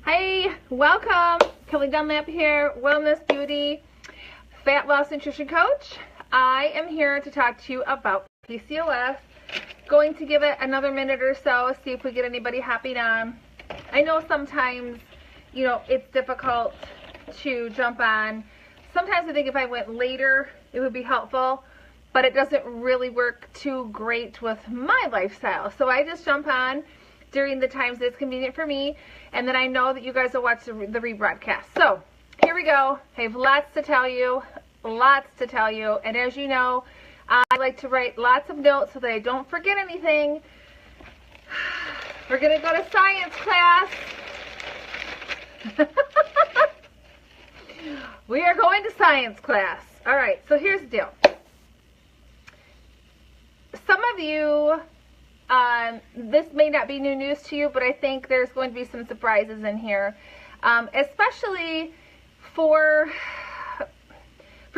Hey, welcome. Kelly Dunlap here, Wellness, Beauty, Fat Loss Nutrition Coach. I am here to talk to you about PCOS. Going to give it another minute or so, see if we get anybody hopping on. I know sometimes, it's difficult to jump on. Sometimes I think if I went later, it would be helpful, but it doesn't really work too great with my lifestyle. So I just jump on during the times that's convenient for me, and then I know that you guys will watch the rebroadcast. So here we go. I have lots to tell you, and as you know, I like to write lots of notes so that I don't forget anything. We're gonna go to science class. We are going to science class. All right, so here's the deal. Some of you, this may not be new news to you, but I think there's going to be some surprises in here, especially for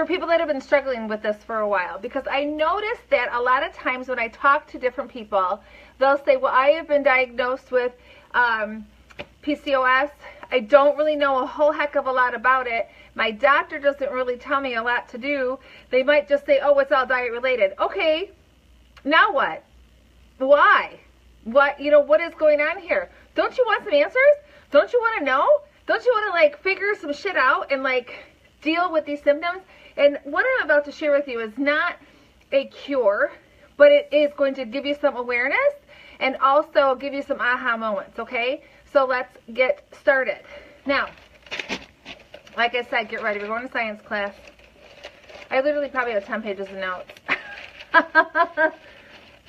people that have been struggling with this for a while, because I noticed that a lot of times when I talk to different people, they'll say, well, I have been diagnosed with PCOS. I don't really know a whole heck of a lot about it. My doctor doesn't really tell me a lot to do. They might just say, oh, it's all diet related. Okay, now what? Why? What is going on here? Don't you want some answers? Don't you want to know? Don't you want to figure some shit out and deal with these symptoms? And what I'm about to share with you is not a cure, but it is going to give you some awareness and also give you some aha moments, okay? So let's get started. Now, like I said, get ready. We're going to science class. I literally probably have 10 pages of notes.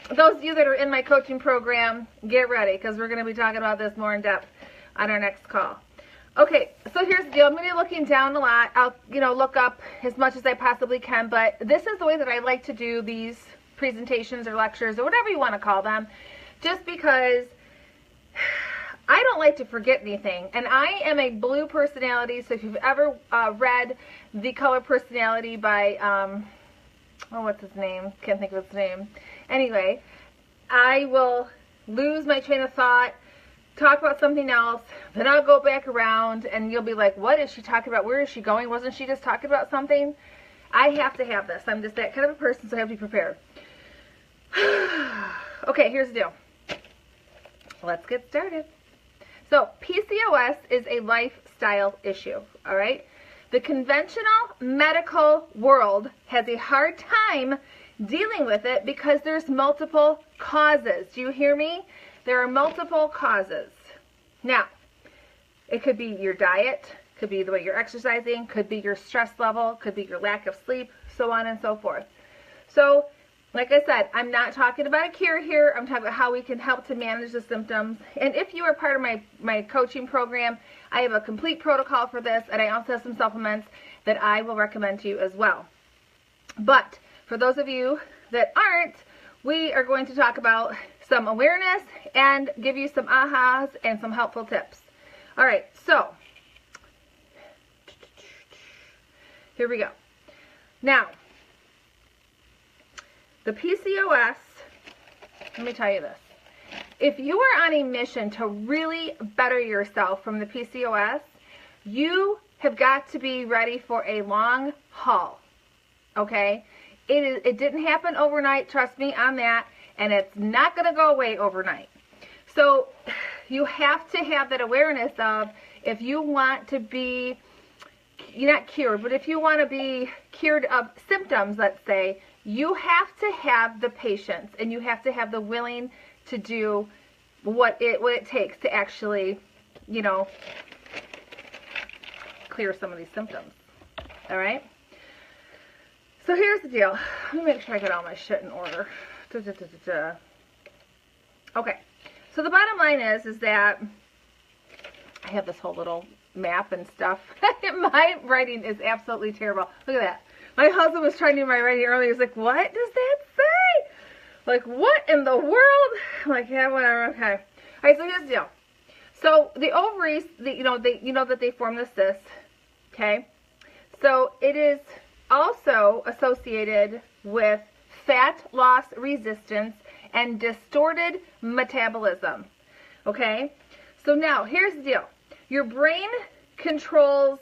Those of you that are in my coaching program, get ready, because we're going to be talking about this more in depth on our next call. Okay, so here's the deal. I'm going to be looking down a lot. I'll, look up as much as I possibly can, but this is the way that I like to do these presentations or lectures or whatever you want to call them, just because I don't like to forget anything, and I am a blue personality, so if you've ever read The Color Personality by, what's his name? Can't think of his name. Anyway, I will lose my train of thought, talk about something else, then I'll go back around, and you'll be like, what is she talking about? Where is she going? Wasn't she just talking about something? I have to have this. I'm just that kind of a person, so I have to be prepared. Okay, here's the deal. Let's get started. So, PCOS is a lifestyle issue, all right? The conventional medical world has a hard time dealing with it because there's multiple causes. Do you hear me? There are multiple causes. Now, it could be your diet, could be the way you're exercising, could be your stress level, could be your lack of sleep, so on and so forth. So, like I said, I'm not talking about a cure here. I'm talking about how we can help to manage the symptoms. And if you are part of my coaching program, I have a complete protocol for this, and I also have some supplements that I will recommend to you as well. But for those of you that aren't, we are going to talk about some awareness and give you some ahas and some helpful tips. All right, so here we go. Now, the PCOS, let me tell you this. If you are on a mission to really better yourself from the PCOS, you have got to be ready for a long haul, okay? It didn't happen overnight, trust me on that, and it's not going to go away overnight. So you have to have that awareness of, if you want to be, you're not cured, but if you want to be cured of symptoms, let's say, you have to have the patience, and you have to have the willing to do what it takes to actually, clear some of these symptoms. All right? So here's the deal. Let me make sure I got all my shit in order. Okay. So the bottom line is that I have this whole little map and stuff. My writing is absolutely terrible. Look at that. My husband was trying to do my writing earlier. He was like, what does that say? Like, what in the world? I'm like, yeah, whatever, okay. All right, so here's the deal. So the ovaries, you know that they form the cyst, okay? So it is also associated with fat loss resistance and distorted metabolism, okay? So now, here's the deal. your brain controls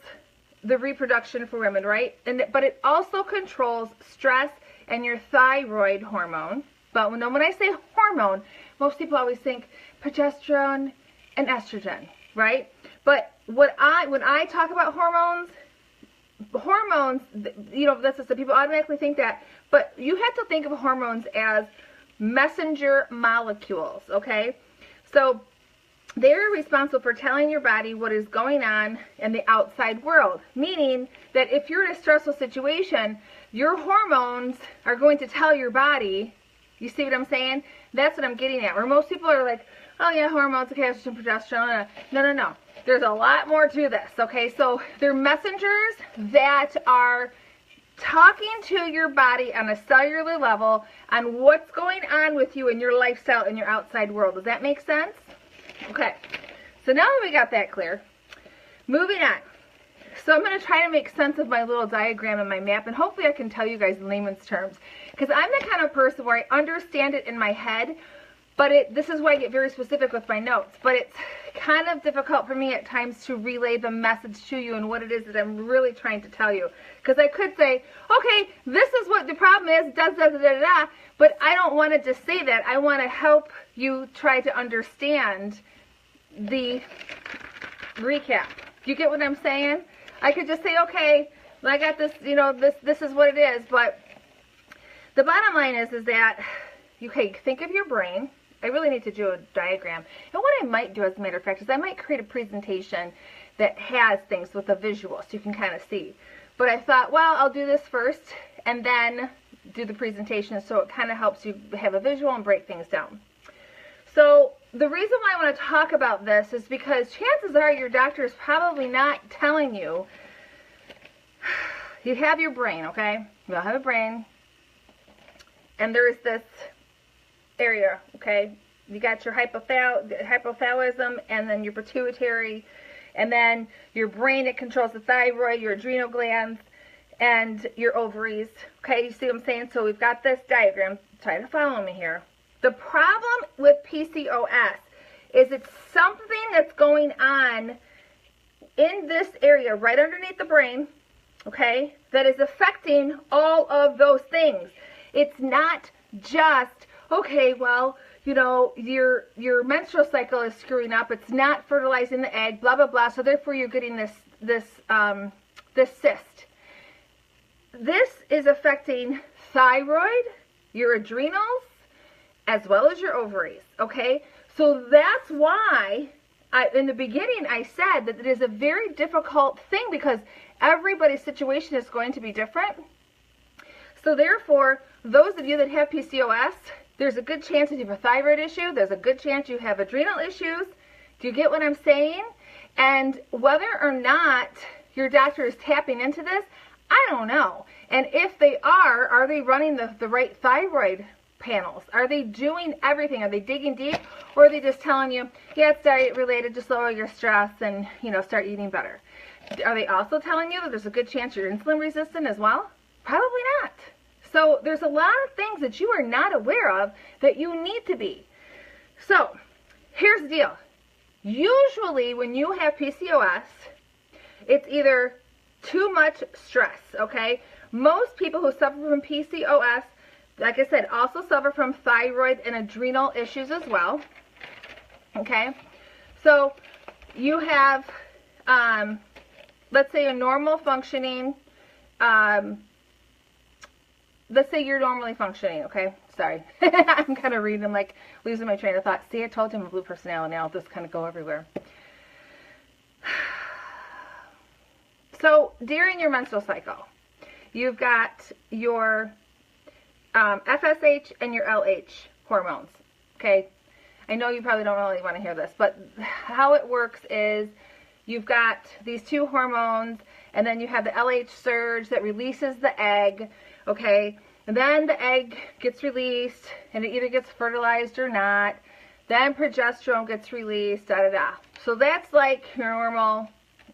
the reproduction for women, right? But it also controls stress and your thyroid hormone. But when I say hormone, most people always think progesterone and estrogen, right? But when I talk about hormones, you know, that's just that people automatically think that. But you have to think of hormones as messenger molecules, okay? So they're responsible for telling your body what is going on in the outside world, meaning that if you're in a stressful situation, your hormones are going to tell your body. You see what I'm saying? That's what I'm getting at. Where most people are like, oh yeah, hormones, okay, estrogen, progesterone. No. There's a lot more to this, okay? So they're messengers that are talking to your body on a cellular level on what's going on with you in your lifestyle in your outside world. Does that make sense? Okay. So now that we got that clear, moving on. So I'm going to try to make sense of my little diagram and my map, and hopefully I can tell you guys in layman's terms. Because I'm the kind of person where I understand it in my head, but this is why I get very specific with my notes. But it's kind of difficult for me at times to relay the message to you and what it is that I'm really trying to tell you. Because I could say, okay, this is what the problem is, but I don't want to just say that. I want to help you try to understand the recap. You get what I'm saying? I could just say, okay, I got this, you know, this is what it is. But the bottom line is that, okay, think of your brain. I really need to do a diagram. And what I might do, as a matter of fact, is I might create a presentation that has things with a visual so you can kind of see. But I thought, well, I'll do this first and then do the presentation so it kind of helps you have a visual and break things down. So the reason why I want to talk about this is because chances are your doctor is probably not telling you. You have your brain, okay? You have a brain. And there's this area, okay? You got your hypothalamus and then your pituitary, and then your brain that controls the thyroid, your adrenal glands, and your ovaries. Okay, you see what I'm saying? So we've got this diagram. Try to follow me here. The problem with PCOS is it's something that's going on in this area right underneath the brain, okay, that is affecting all of those things. It's not just, okay, well, you know, your menstrual cycle is screwing up. It's not fertilizing the egg, blah, blah, blah. So therefore you're getting this cyst. This is affecting thyroid, your adrenals, as well as your ovaries, okay? So that's why in the beginning I said that it is a very difficult thing because everybody's situation is going to be different. So therefore, those of you that have PCOS, there's a good chance that you have a thyroid issue. There's a good chance you have adrenal issues. Do you get what I'm saying? And whether or not your doctor is tapping into this, I don't know. And if they are they running the right thyroid panels? Are they doing everything? Are they digging deep? Or are they just telling you, yeah, it's diet related, just lower your stress and, you know, start eating better? Are they also telling you that there's a good chance you're insulin resistant as well? Probably not. So there's a lot of things that you are not aware of that you need to be. So here's the deal. Usually when you have PCOS, it's either too much stress, okay? Most people who suffer from PCOS, like I said, also suffer from thyroid and adrenal issues as well, okay? So you have, let's say a normal functioning, let's say you're normally functioning, okay? Sorry. I'm kind of reading, like, losing my train of thought. See, I told you I'm a blue personality. I'll just kind of go everywhere. So, during your menstrual cycle, you've got your FSH and your LH hormones, okay? I know you probably don't really want to hear this, but how it works is you've got these two hormones, and then you have the LH surge that releases the egg, okay? And then the egg gets released, and it either gets fertilized or not. Then progesterone gets released, da-da-da. So that's like your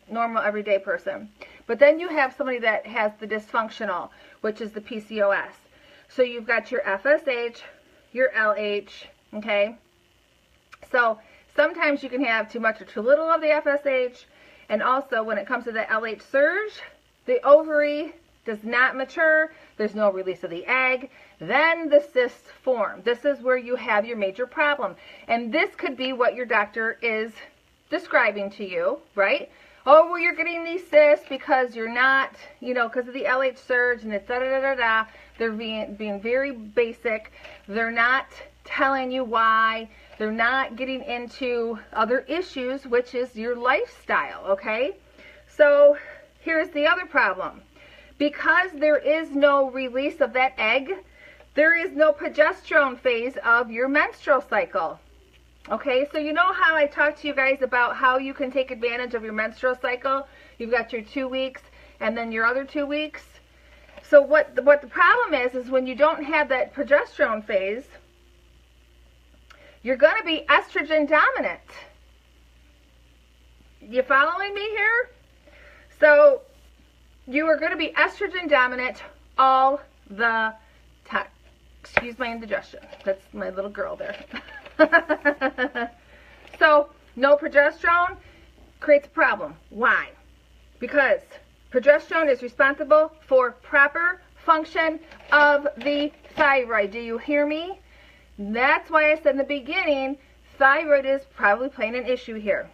normal everyday person. But then you have somebody that has the dysfunctional, which is the PCOS. So you've got your FSH, your LH, okay? So sometimes you can have too much or too little of the FSH. And also, when it comes to the LH surge, the ovary does not mature. There's no release of the egg. Then the cysts form. This is where you have your major problem. And this could be what your doctor is describing to you, right? Oh, well, you're getting these cysts because you're not, you know, because of the LH surge and it's da-da-da-da-da. They're being very basic. They're not telling you why. They're not getting into other issues, which is your lifestyle, okay? So here's the other problem. Because there is no release of that egg, there is no progesterone phase of your menstrual cycle. Okay, so you know how I talked to you guys about how you can take advantage of your menstrual cycle? You've got your 2 weeks and then your other 2 weeks. So what the problem is when you don't have that progesterone phase, you're going to be estrogen dominant. You following me here? So you are going to be estrogen dominant all the time. Excuse my indigestion. That's my little girl there. So no progesterone creates a problem. Why? Because progesterone is responsible for proper function of the thyroid. Do you hear me? That's why I said in the beginning, thyroid is probably playing an issue here.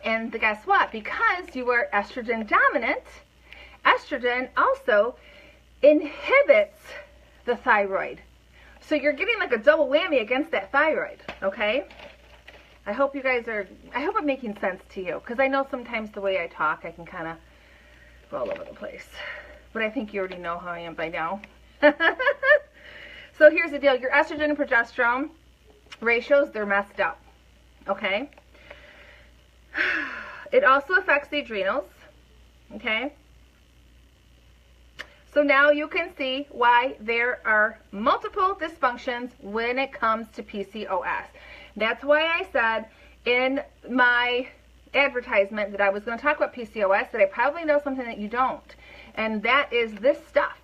And guess what? Because you are estrogen dominant, estrogen also inhibits the thyroid. So you're getting like a double whammy against that thyroid, okay? I hope I'm making sense to you, because I know sometimes the way I talk, I can kind of go all over the place. But I think you already know how I am by now. So here's the deal. Your estrogen and progesterone ratios, they're messed up, okay? It also affects the adrenals, okay? So now you can see why there are multiple dysfunctions when it comes to PCOS. That's why I said in my advertisement that I was going to talk about PCOS, that I probably know something that you don't. And that is this stuff.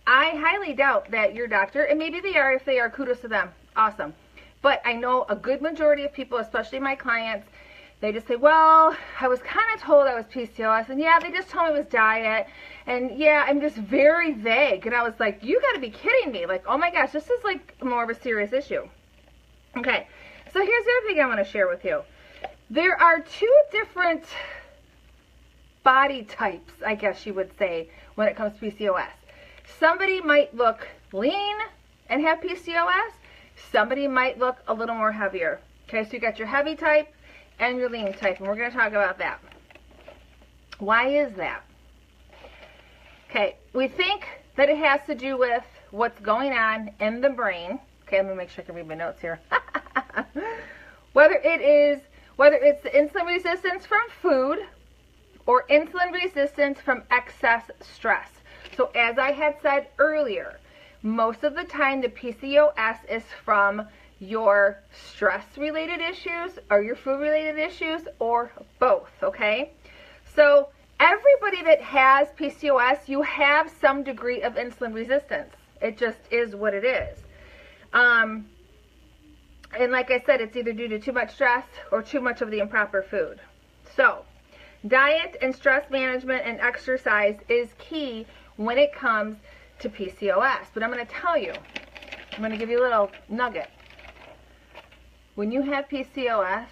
I highly doubt that your doctor, and maybe they are, if they are, kudos to them. Awesome. But I know a good majority of people, especially my clients, they just say, well, I was kind of told I was PCOS, and yeah, they just told me it was diet, and yeah, I'm just very vague. And I was like, you got to be kidding me. Like, oh my gosh, this is like more of a serious issue. Okay, so here's the other thing I want to share with you. There are two different body types, I guess you would say, when it comes to PCOS. Somebody might look lean and have PCOS. Somebody might look a little more heavier. Okay, so you got your heavy type and your lean type, and we're going to talk about that. Why is that? Okay, we think that it has to do with what's going on in the brain. Okay, let me make sure I can read my notes here. Whether it's the insulin resistance from food or insulin resistance from excess stress. So as I had said earlier, most of the time the PCOS is from your stress-related issues or your food-related issues or both, okay? So everybody that has PCOS, you have some degree of insulin resistance. It just is what it is. And like I said, it's either due to too much stress or too much of the improper food. So diet and stress management and exercise is key when it comes to PCOS. But I'm going to tell you, I'm going to give you a little nugget. When you have PCOS,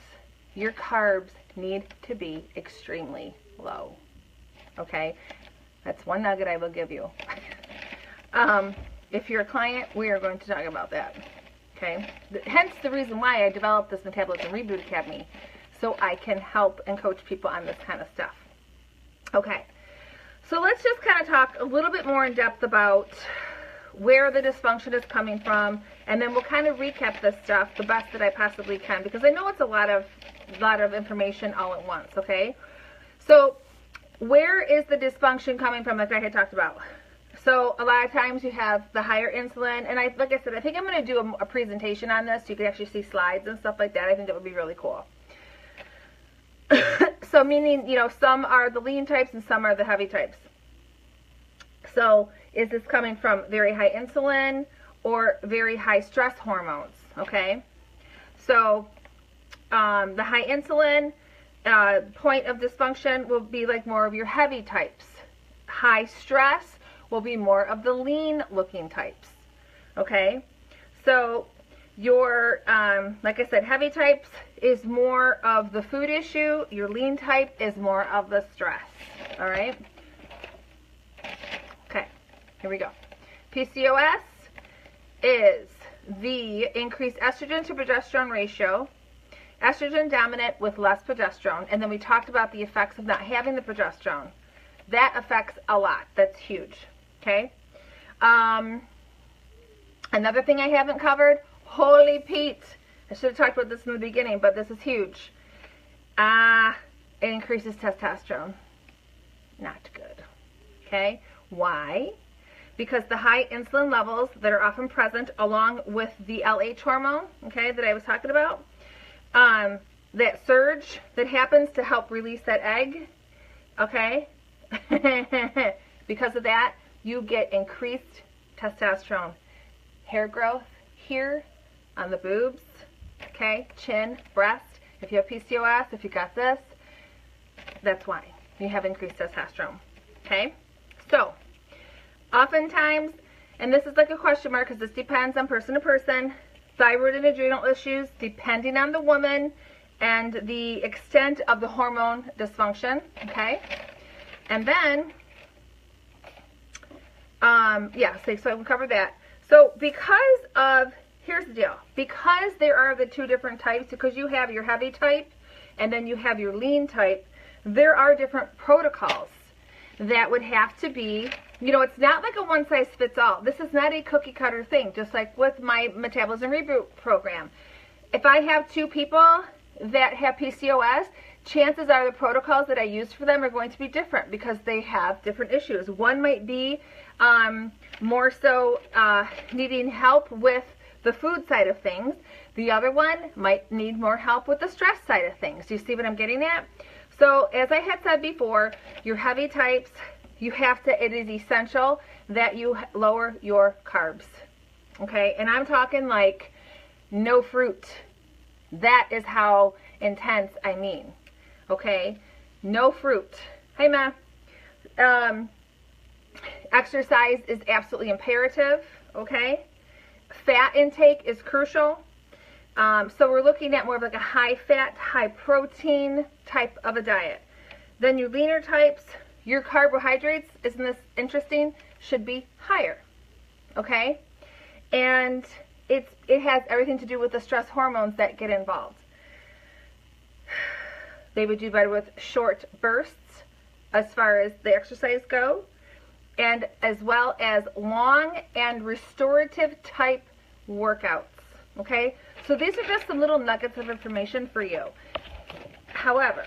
your carbs need to be extremely low. Okay? That's one nugget I will give you. If you're a client, we are going to talk about that. Okay? Hence the reason why I developed this Metabolism Reboot Academy, so I can help and coach people on this kind of stuff. Okay. So let's just kind of talk a little bit more in depth about where the dysfunction is coming from, and then we'll kind of recap this stuff the best that I possibly can, because I know it's a lot of information all at once, okay? So where is the dysfunction coming from, like I had talked about? So a lot of times you have the higher insulin, and like I said, I think I'm going to do a presentation on this so you can actually see slides and stuff like that. I think that would be really cool. So meaning, you know, some are the lean types and some are the heavy types. So is this coming from very high insulin or very high stress hormones? Okay. So The high insulin point of dysfunction will be like more of your heavy types. High stress will be more of the lean looking types. Okay, so your like I said, heavy types is more of the food issue. Your lean type is more of the stress. All right. Okay, here we go. PCOS is the increased estrogen to progesterone ratio, estrogen dominant with less progesterone, and then we talked about the effects of not having the progesterone. That affects a lot. That's huge. Okay. Another thing I haven't covered, holy Pete, I should have talked about this in the beginning, but this is huge. It increases testosterone. Not good. Okay. Why? Because the high insulin levels that are often present along with the LH hormone, okay, that I was talking about, that surge that happens to help release that egg, okay, because of that, you get increased testosterone. Hair growth here on the boobs, okay, chin, breast. If you have PCOS, if you got this, that's why you have increased testosterone, okay? So, oftentimes, and this is like a question mark because this depends on person to person, thyroid and adrenal issues, depending on the woman and the extent of the hormone dysfunction, okay? And then, so we covered that. So because of, here's the deal, because there are the two different types, because you have your heavy type and then you have your lean type, there are different protocols that would have to be, you know, it's not like a one size fits all. This is not a cookie cutter thing, just like with my Metabolism Reboot program. If I have two people that have PCOS, chances are the protocols that I use for them are going to be different because they have different issues. One might be more so needing help with the food side of things. The other one might need more help with the stress side of things. Do you see what I'm getting at? So as I had said before, your heavy types, you have to, it is essential that you lower your carbs. Okay, and I'm talking like no fruit. That is how intense I mean. Okay, no fruit. Hey, Ma. Exercise is absolutely imperative. Okay, fat intake is crucial. So we're looking at more of like a high fat, high protein type of a diet. Then your leaner types, your carbohydrates, isn't this interesting, should be higher. Okay, and it has everything to do with the stress hormones that get involved. They would do better with short bursts as far as the exercise go, and as well as long and restorative type workouts. Okay, so these are just some little nuggets of information for you. However,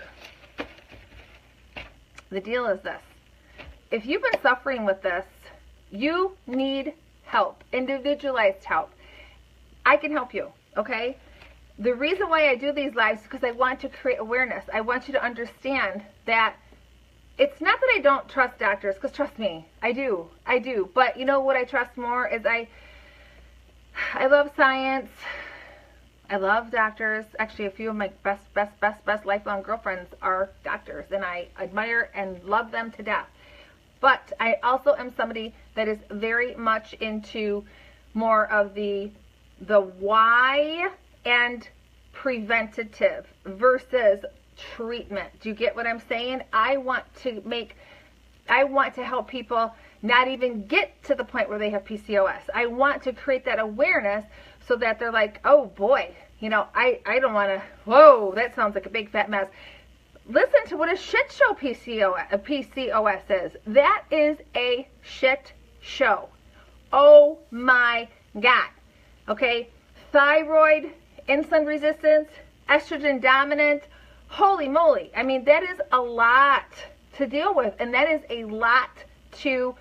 the deal is this. If you've been suffering with this, you need help, individualized help. I can help you, okay? The reason why I do these lives is because I want to create awareness. I want you to understand that it's not that I don't trust doctors, because trust me, I do. But you know what I trust more is I love science. I love doctors. Actually, a few of my best lifelong girlfriends are doctors, and I admire and love them to death. But I also am somebody that is very much into more of the why and preventative versus treatment. Do you get what I'm saying? I want to help people not even get to the point where they have PCOS. I want to create that awareness so that they're like, oh boy, you know, I don't want to, whoa, that sounds like a big fat mess. Listen to what a shit show PCOS is. That is a shit show. Oh my God. Okay, thyroid, insulin resistance, estrogen dominant, holy moly. I mean, that is a lot to deal with, and that is a lot to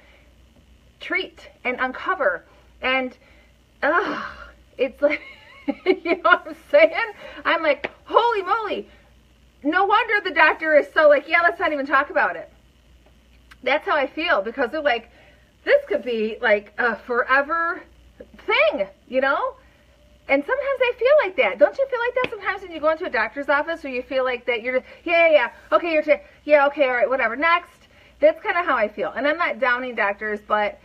treat and uncover. And it's like, you know what I'm saying? I'm like, holy moly. No wonder the doctor is so like, yeah, let's not even talk about it. That's how I feel, because they're like, this could be like a forever thing, you know? And sometimes I feel like that. Don't you feel like that sometimes when you go into a doctor's office, where you feel like that you're, okay, okay, all right, whatever, next. That's kind of how I feel. And I'm not downing doctors, but,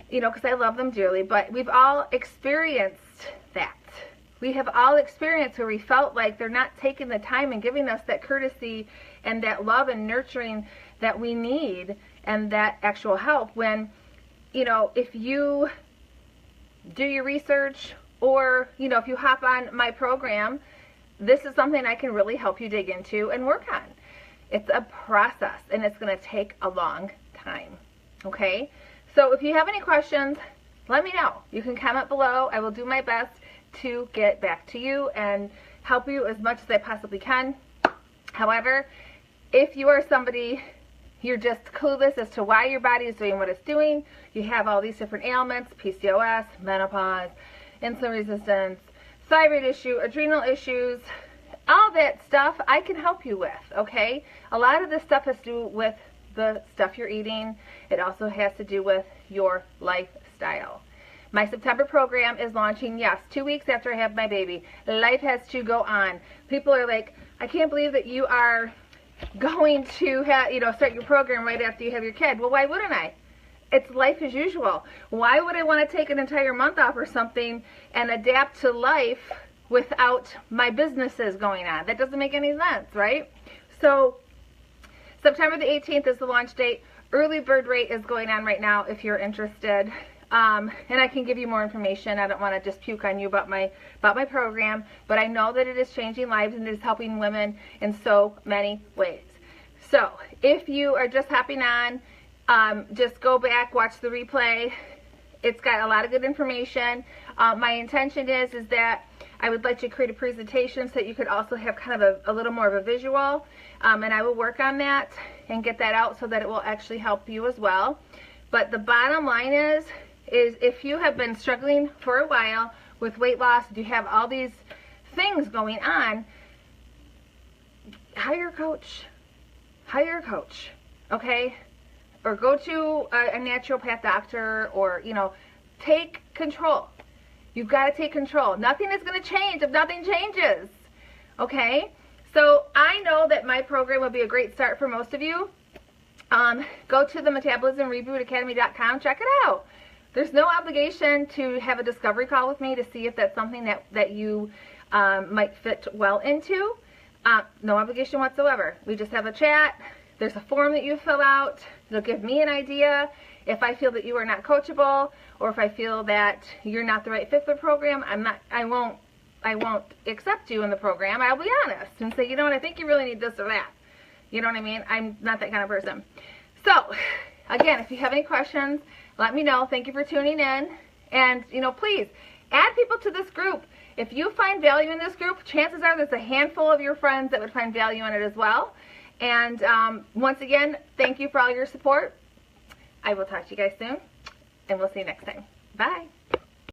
you know, because I love them dearly, but we've all experienced that. We have all experienced where we felt like they're not taking the time and giving us that courtesy and that love and nurturing that we need and that actual help. When, you know, if you do your research, or, you know, if you hop on my program, this is something I can really help you dig into and work on. It's a process, and it's going to take a long time, okay? So if you have any questions, let me know. You can comment below. I will do my best to get back to you and help you as much as I possibly can. However, if you are somebody, you're just clueless as to why your body is doing what it's doing, you have all these different ailments, PCOS, menopause, insulin resistance, thyroid issue, adrenal issues, all that stuff I can help you with, okay? A lot of this stuff has to do with the stuff you're eating. It also has to do with your lifestyle. My September program is launching, yes, 2 weeks after I have my baby. Life has to go on. People are like, I can't believe that you are going to have, you know, start your program right after you have your kid. Well, why wouldn't I? It's life as usual. Why would I want to take an entire month off or something and adapt to life without my businesses going on? That doesn't make any sense, right? So September the 18th is the launch date. Early bird rate is going on right now if you're interested. And I can give you more information. I don't want to just puke on you about my program, but I know that it is changing lives and it is helping women in so many ways. So if you are just hopping on, just go back, watch the replay. It's got a lot of good information. My intention is that I would like to create a presentation so that you could also have kind of a little more of a visual. And I will work on that and get that out so that it will actually help you as well. But the bottom line is if you have been struggling for a while with weight loss, if you have all these things going on, hire a coach. Hire a coach, okay? Or go to a naturopath doctor, or, you know, take control. You've got to take control. Nothing is going to change if nothing changes, okay? So I know that my program will be a great start for most of you. Go to the MetabolismRebootAcademy.com. Check it out. There's no obligation to have a discovery call with me to see if that's something that you might fit well into. No obligation whatsoever. We just have a chat. There's a form that you fill out. It'll give me an idea if I feel that you are not coachable, or if I feel that you're not the right fit for the program. I won't accept you in the program. I'll be honest and say, you know what, I think you really need this or that. You know what I mean? I'm not that kind of person. So, again, if you have any questions, let me know. Thank you for tuning in. And, you know, please add people to this group. If you find value in this group, chances are there's a handful of your friends that would find value in it as well. And once again, thank you for all your support. I will talk to you guys soon, and we'll see you next time. Bye.